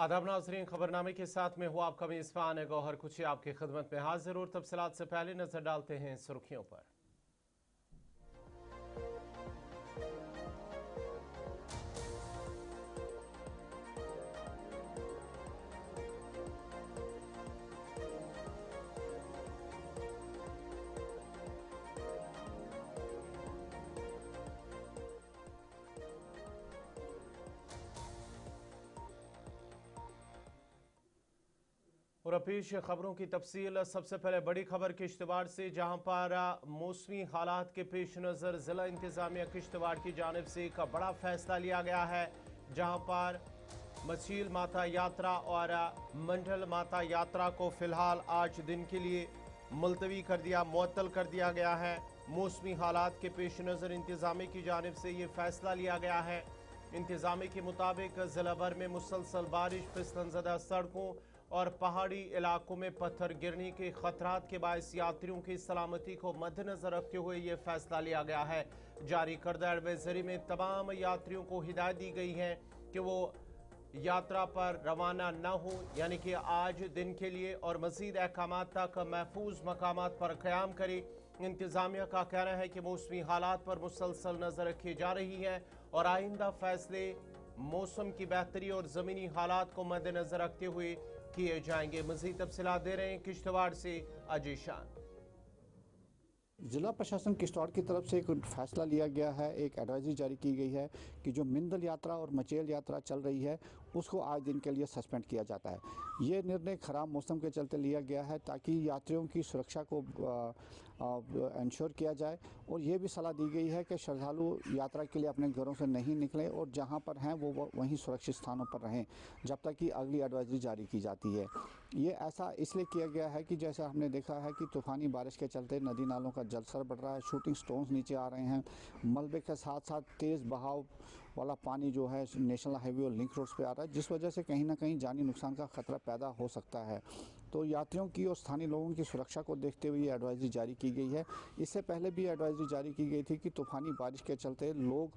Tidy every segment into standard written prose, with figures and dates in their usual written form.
आदाब नाज़रीन, खबरनामे के साथ में हुआ आपका मेज़बान गौहर कुची आपकी खिदमत में हाजिर और तफसीलात से पहले नजर डालते हैं सुर्खियों पर। और पेश खबरों की तफसील। सबसे पहले बड़ी खबर किश्तवाड़ से, जहां पर मौसमी हालात के पेश नज़र ज़िला इंतज़ामिया किश्तवाड़ की जानिब से एक बड़ा फैसला लिया गया है, जहां पर मछील माता यात्रा और मंडल माता यात्रा को फ़िलहाल आज दिन के लिए मुलतवी कर दिया, मुअत्तल कर दिया गया है। मौसमी हालात के पेश नज़र इंतज़ामिया की जानिब से ये फैसला लिया गया है। इंतज़ामिया के मुताबिक ज़िला भर में मुसलसल बारिश, फिसलनज़दा सड़कों और पहाड़ी इलाकों में पत्थर गिरने के खतरात के बायस यात्रियों की सलामती को मद्देनजर रखते हुए ये फैसला लिया गया है। जारी करदा एडवाइजरी में तमाम यात्रियों को हिदायत दी गई है कि वो यात्रा पर रवाना न हो, यानी कि आज दिन के लिए, और मजीद अहकाम तक महफूज मकामात पर क़याम करे। इंतज़ामिया का कहना है कि मौसमी हालात पर मुसलसल नज़र रखी जा रही है और आइंदा फैसले मौसम की बेहतरी और ज़मीनी हालात को मद्देनजर रखते हुए किए जाएंगे। मज़ीद तफसीलात दे रहे हैं किश्तवाड़ से अजय शान। जिला प्रशासन किश्तवाड़ की तरफ से एक फैसला लिया गया है, एक एडवाइजरी जारी की गई है कि जो मिंदल यात्रा और मचेल यात्रा चल रही है उसको आज दिन के लिए सस्पेंड किया जाता है। ये निर्णय ख़राब मौसम के चलते लिया गया है ताकि यात्रियों की सुरक्षा को इंश्योर किया जाए, और ये भी सलाह दी गई है कि श्रद्धालु यात्रा के लिए अपने घरों से नहीं निकलें और जहाँ पर हैं वो वहीं सुरक्षित स्थानों पर रहें जब तक कि अगली एडवाइजरी जारी की जाती है। ये ऐसा इसलिए किया गया है कि जैसा हमने देखा है कि तूफ़ानी बारिश के चलते नदी नालों का जलस्तर बढ़ रहा है, शूटिंग स्टोन्स नीचे आ रहे हैं, मलबे के साथ साथ तेज़ बहाव वाला पानी जो है नेशनल हाईवे और लिंक रोड्स पे आ रहा है, जिस वजह से कहीं ना कहीं जानी नुकसान का खतरा पैदा हो सकता है। तो यात्रियों की और स्थानीय लोगों की सुरक्षा को देखते हुए ये एडवाइजरी जारी की गई है। इससे पहले भी एडवाइजरी जारी की गई थी कि तूफ़ानी बारिश के चलते लोग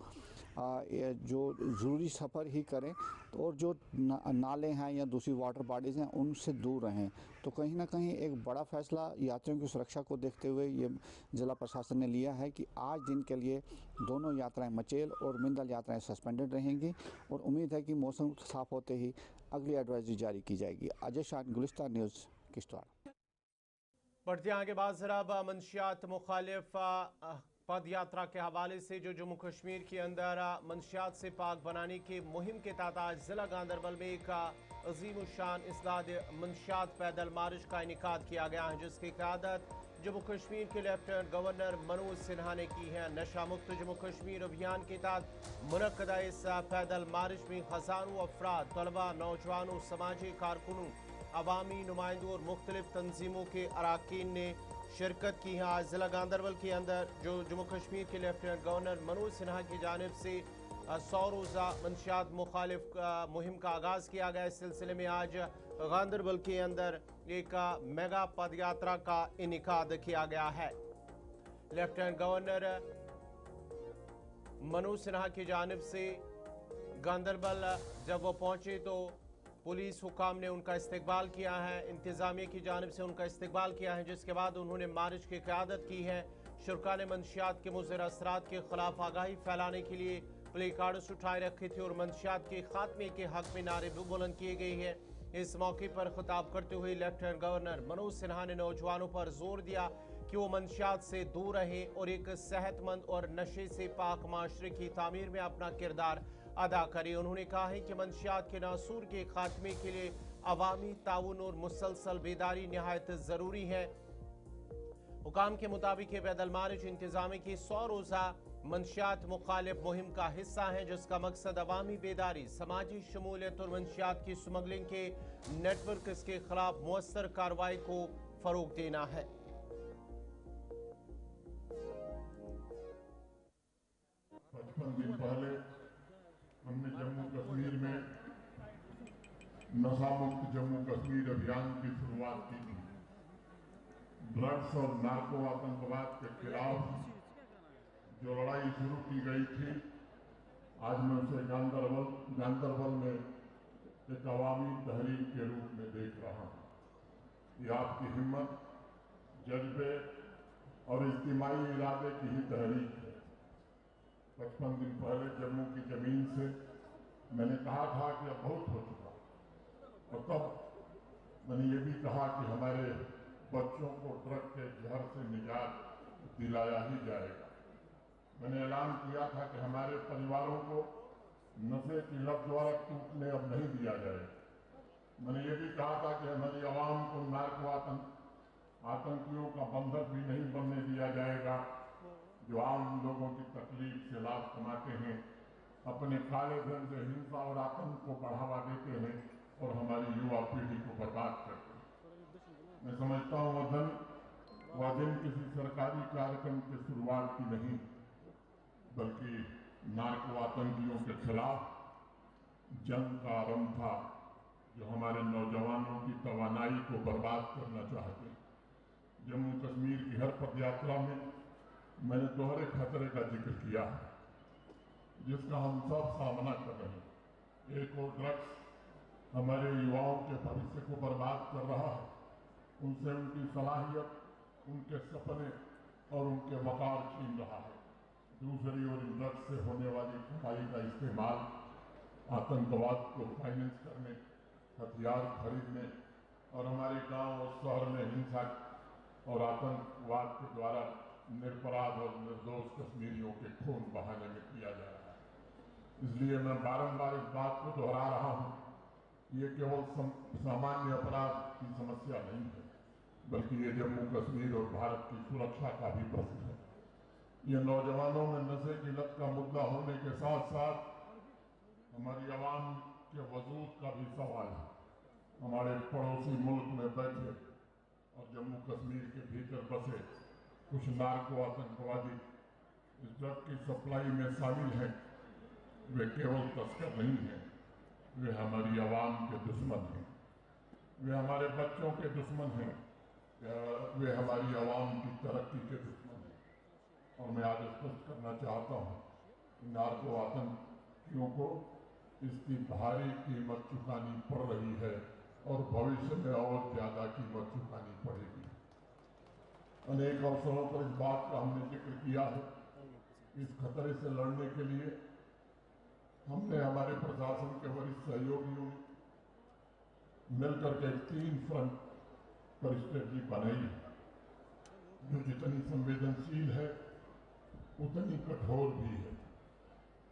जो ज़रूरी सफ़र ही करें और जो नाले हैं या दूसरी वाटर बॉडीज़ हैं उनसे दूर रहें। तो कहीं ना कहीं एक बड़ा फैसला यात्रियों की सुरक्षा को देखते हुए ये ज़िला प्रशासन ने लिया है कि आज दिन के लिए दोनों यात्राएं मचेल और मिंदल यात्राएं सस्पेंडेड रहेंगी और उम्मीद है कि मौसम साफ होते ही अगली एडवाइजरी जारी की जाएगी। अजय शान, गुलिस्तान न्यूज़, किश्तवाड़। बढ़ते आगे बात जरा मंशियात मुखालिफ पद यात्रा के हवाले से, जो जम्मू कश्मीर के अंदर मंशियात से पाक बनाने की मुहिम के तहत आज जिला गांधरबल में एक अजीम शान इसदाद मंशियात पैदल मार्च का इनेकाद किया गया है, जिसकी क़यादत जम्मू कश्मीर के लेफ्टिनेंट गवर्नर मनोज सिन्हा ने की है। नशा मुक्त जम्मू कश्मीर अभियान के तहत मुनक्कदा इस पैदल मार्च में हज़ारों अफराद, तलबा, नौजवानों, समाजी कारकुनों, अवामी नुमाइंदों और मुख्तलिफ तंजीमों के अरकान ने शिरकत की है। आज जिला गांधरबल के अंदर जो जम्मू कश्मीर के लेफ्टिनेंट गवर्नर मनोज सिन्हा की जानिब से 100 रोज़ा मंशियात मुखालिफ मुहिम का आगाज़ किया गया। इस सिलसिले में आज गांधरबल के अंदर एक मेगा पद यात्रा का इनेकाद किया गया है। लेफ्टिनेंट गवर्नर मनोज सिन्हा की जानिब से गांधरबल जब वो पहुंचे तो पुलिस हुकाम ने उनका इस्तकबाल किया है, इंतज़ामिया की जानिब से उनका इस्तकबाल किया है, जिसके बाद उन्होंने मार्च की क़यादत की है। शुरा ने मंशियात के मुज़र असरात के खिलाफ आगाही फैलाने के लिए प्ले कार्ड्स उठाए रखे थे और मंशियात के खात्मे के हक में नारे भी बुलंद किए गए हैं। इस मौके पर खिताब करते हुए लेफ्टिनेंट गवर्नर मनोज सिन्हा ने नौजवानों पर जोर दिया कि वो मंशियात से दूर रहें और एक सेहतमंद और नशे से पाक माशरे की तामीर में अपना किरदार अदा करें। उन्होंने कहा है कि मंशियात के नासूर के खात्मे के लिए अवामी ताउन और मुसलसल बेदारी नहायत ज़रूरी है। हुकाम के मुताबिक ये पैदल मार्च इंतज़ामिया की 100 रोज़ा मंशियात मुखालिफ मुहिम का हिस्सा है, जिसका मकसद अवामी बेदारी, समाजी शमूलियत और मंशियात की स्मगलिंग के नेटवर्क के खिलाफ मुअस्सर कार्रवाई को फ़रोग देना है। पहले हमने जम्मू कश्मीर में नशा मुक्त जम्मू कश्मीर अभियान की शुरुआत की थी। ड्रग्स और नार्को आतंकवाद के खिलाफ जो लड़ाई शुरू की गई थी, आज मैं उसे गांधरबल में एक अवामी तहरीक के रूप में देख रहा हूँ। ये आपकी हिम्मत, जज्बे और इज्तिमाई इरादे की ही तहरीक है। 55 दिन पहले जम्मू की जमीन से मैंने कहा था कि अब बहुत हो चुका, और तब मैंने ये भी कहा कि हमारे बच्चों को ड्रग के जहर से निजात दिलाया ही जाएगा। मैंने ऐलान किया था कि हमारे परिवारों को नशे की लत द्वारा टूटने अब नहीं दिया जाएगा। मैंने ये भी कहा था कि हमारी आवाम को नार्को आतंकियों का बंधक भी नहीं बनने दिया जाएगा, जो आम लोगों की तकलीफ से लाभ कमाते हैं, अपने काले धन से हिंसा और आतंक को बढ़ावा देते हैं और हमारी युवा पीढ़ी को बर्बाद करते हैं। मैं समझता हूँ वह दिन किसी सरकारी कार्यक्रम की शुरुआत की नहीं, बल्कि नार्को आतंकियों के खिलाफ जंग का आरंभ था, जो हमारे नौजवानों की तवानाई को बर्बाद करना चाहते। जम्मू कश्मीर की हर पदयात्रा में मैंने दोहरे खतरे का जिक्र किया, जिसका हम सब सामना कर रहे हैं। एक और ड्रग्स हमारे युवाओं के भविष्य को बर्बाद कर रहा है, उनसे उनकी सलाहियत, उनके सपने और उनके वकार छीन रहा है। दूसरी ओर इन ड्रग्स से होने वाली कमाई का इस्तेमाल आतंकवाद को फाइनेंस करने, हथियार खरीदने और हमारे गांव और शहर में हिंसा और आतंकवाद के द्वारा निरपराध और निर्दोष कश्मीरियों के खून बहाने में किया जा रहा है। इसलिए मैं बारंबार इस बात को दोहरा रहा हूँ, ये केवल सामान्य अपराध की समस्या नहीं है, बल्कि ये जम्मू कश्मीर और भारत की सुरक्षा का भी प्रश्न है। ये नौजवानों में नशे की लत का मुद्दा होने के साथ साथ हमारी आवाम के वजूद का भी सवाल है। हमारे पड़ोसी मुल्क में बैठे और जम्मू कश्मीर के भीतर बसे कुछ नार्को आतंकवादी इस ड्रग की सप्लाई में शामिल हैं। वे केवल तस्कर नहीं हैं, वे हमारी आवाम के दुश्मन हैं, वे हमारे बच्चों के दुश्मन हैं, वे हमारी आवाम की तरक्की के दुश्मन हैं। और मैं आज स्पष्ट करना चाहता हूँ कि नार्को आतंकियों को इसकी भारी कीमत चुकानी पड़ रही है और भविष्य में और ज्यादा कीमत चुकानी पड़ेगी। अनेक अवसरों पर इस बात का हमने जिक्र किया है। इस खतरे से लड़ने के लिए हमने हमारे प्रशासन के वरिष्ठ सहयोगियों मिलकर के 3 फ्रंट पर स्ट्रेटजी बनाई है, जो जितनी संवेदनशील है उतनी कठोर भी है।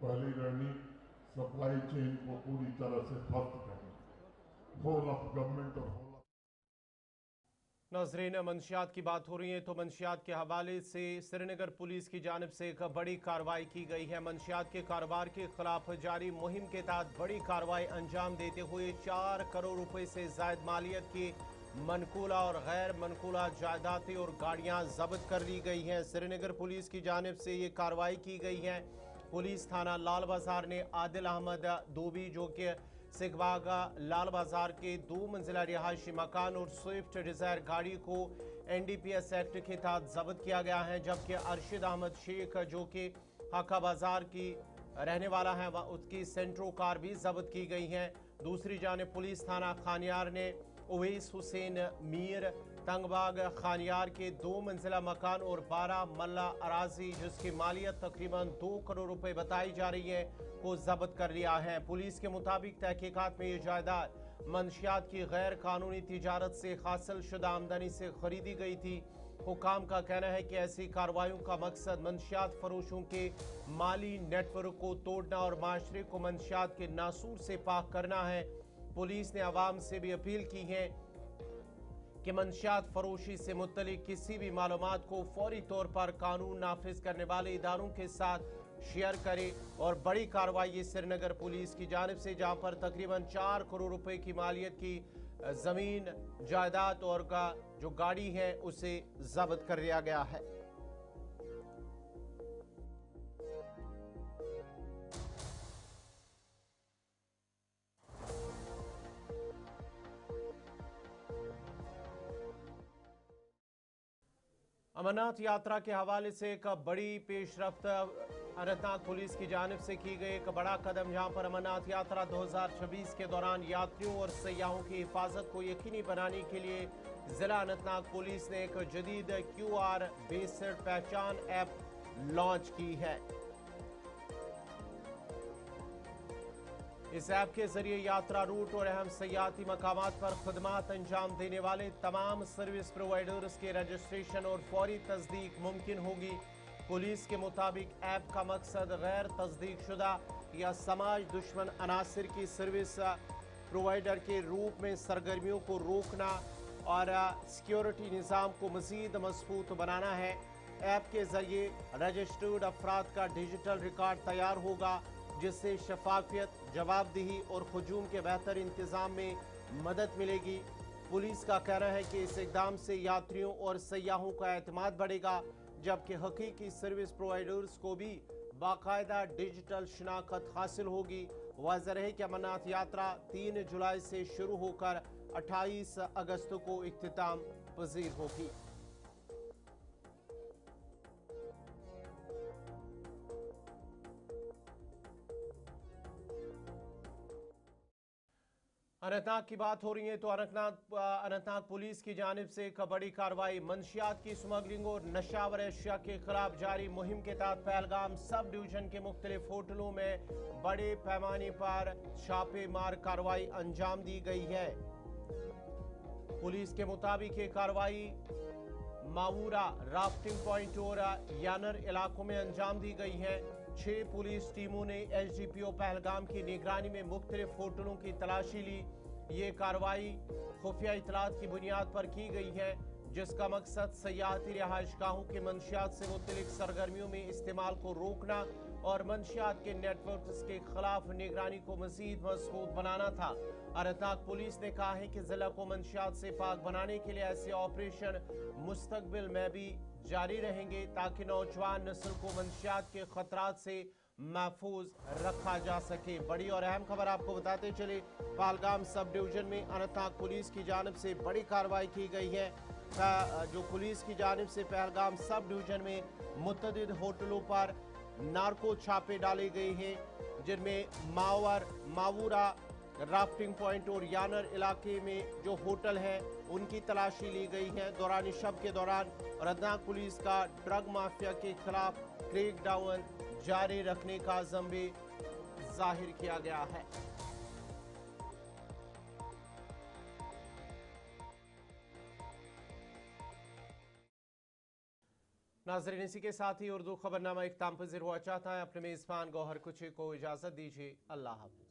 पहली रणनीति सप्लाई चेन को पूरी तरह से ध्वस्त करना, होल ऑफ गवर्नमेंट और होल ऑफ। नाज़रीन, मंशियात की बात हो रही है तो मंशियात के हवाले से श्रीनगर पुलिस की जानिब से एक बड़ी कार्रवाई की गई है। मंशियात के कारोबार के खिलाफ जारी मुहिम के तहत बड़ी कार्रवाई अंजाम देते हुए 4 करोड़ रुपए से जायद मालियत की मनकूला और गैर मनकूला जायदादें और गाड़ियां जब्त कर ली गई हैं। श्रीनगर पुलिस की जानिब से ये कार्रवाई की गई है। पुलिस थाना लाल बाजार ने आदिल अहमद दूबी, जो कि सिगवागा लाल बाजार के 2 मंजिला रिहायशी मकान और स्विफ्ट डिजायर गाड़ी को NDPS एक्ट के तहत जब्त किया गया है, जबकि अरशद अहमद शेख, जो कि हाका बाजार की रहने वाला है, उसकी सेंट्रो कार भी जब्त की गई है। दूसरी जानिब पुलिस थाना खानियार ने उवैस हुसैन मीर तंगबाग खानियार के 2 मंजिला मकान और 12 मल्ला अराजी, जिसकी मालियत तकरीबन 2 करोड़ रुपए बताई जा रही है, को जब्त कर लिया है। पुलिस के मुताबिक तहकीकात में ये जायदाद मंशियात की गैर कानूनी तिजारत से हासिल शुदा आमदनी से खरीदी गई थी। हुकाम का कहना है कि ऐसी कार्रवाइयों का मकसद मंशियात फरोशों के माली नेटवर्क को तोड़ना और माशरे को मंशियात के नासूर से पाक करना है। पुलिस ने आवाम से भी अपील की है कि मंशियात फरोशी से मुतल्लिक किसी भी मालूमात को फौरी तौर पर कानून नाफिज करने वाले इदारों के साथ शेयर करे। और बड़ी कार्रवाई श्रीनगर पुलिस की जानिब से, जहां पर तकरीबन 4 करोड़ रुपए की मालियत की जमीन, जायदाद और का जो गाड़ी है उसे जब्त कर लिया गया है। अमरनाथ यात्रा के हवाले से एक बड़ी पेशरफ्त अनंतनाग पुलिस की जानिब से की गई एक बड़ा कदम, जहां पर अमरनाथ यात्रा 2026 के दौरान यात्रियों और सयाहों की हिफाजत को यकीनी बनाने के लिए जिला अनंतनाग पुलिस ने एक जदीद QR बेस्ड पहचान ऐप लॉन्च की है। इस ऐप के जरिए यात्रा रूट और अहम सयाहती मकामात पर खुदमात अंजाम देने वाले तमाम सर्विस प्रोवाइडर्स के रजिस्ट्रेशन और फौरी तस्दीक मुमकिन होगी। पुलिस के मुताबिक ऐप का मकसद गैर तस्दीक शुदा या समाज दुश्मन अनासिर की सर्विस प्रोवाइडर के रूप में सरगर्मियों को रोकना और सिक्योरिटी निज़ाम को मज़ीद मजबूत बनाना है। ऐप के जरिए रजिस्टर्ड अफराद का डिजिटल रिकॉर्ड तैयार होगा, जिससे शफाफियत, जवाबदेही और हजूम के बेहतर इंतजाम में मदद मिलेगी। पुलिस का कहना है कि इस इकदाम से यात्रियों और सयाहों का एतमाद बढ़ेगा, जबकि हकीकी सर्विस प्रोवाइडर्स को भी बाकायदा डिजिटल शनाख्त हासिल होगी। वाज़ेह रहे कि अमरनाथ यात्रा 3 जुलाई से शुरू होकर 28 अगस्त को इख्तिताम पजीर होगी। अनंतनाग की बात हो रही है तो अनंतनाग पुलिस की जानिब से एक बड़ी कार्रवाई, मंशियात की स्मगलिंग और नशावर अशिया के खिलाफ जारी मुहिम के तहत पहलगाम सब डिवीजन के मुख्तलिफ होटलों में बड़े पैमाने पर छापेमार कार्रवाई अंजाम दी गई है। पुलिस के मुताबिक ये कार्रवाई मावूरा, राफ्टिंग पॉइंट और यानर इलाकों में अंजाम दी गई है। 6 पुलिस टीमों ने SDPO पहलगाम की निगरानी में मुख्तलिफ होटलों की तलाशी ली। ये कार्रवाई खुफिया इतलात की बुनियाद पर की गई है, जिसका मकसद सयाहती रिहाइशगाहों के मंशियात से मुतल्लिक सरगर्मियों में इस्तेमाल को रोकना और मंशियात के नेटवर्क के खिलाफ निगरानी को मजीद मजबूत बनाना था। अनंतनाग पुलिस ने कहा है कि जिला को मंशियात से पाक बनाने के लिए ऐसे ऑपरेशन मुस्तकबिल में भी जारी रहेंगे, ताकि नौजवान नस्ल को मंशियात के खतरात से महफूज रखा जा सके। बड़ी और अहम खबर आपको बताते चले, पहलगाम सब डिवीजन में अनंतनाग पुलिस की जानिब से बड़ी कार्रवाई की गई है। जो पुलिस की जानिब से पहलगाम सब डिवीजन में मुतअद्दिद होटलों पर नार्को छापे डाले गए हैं, जिनमें मावूरा, राफ्टिंग पॉइंट और यानर इलाके में जो होटल है उनकी तलाशी ली गई है। दौरान शब के दौरान अनंतनाग पुलिस का ड्रग माफिया के खिलाफ क्रैक डाउन जारी रखने का अज़्म भी जाहिर किया गया है। नाज़रीन, इसी के साथ ही उर्दू खबरनामा इख्तिताम पज़ीर हुआ चाहता है। अपने मेज़बान गौहर कुची को इजाज़त दीजिए। अल्लाह हाफ़िज़।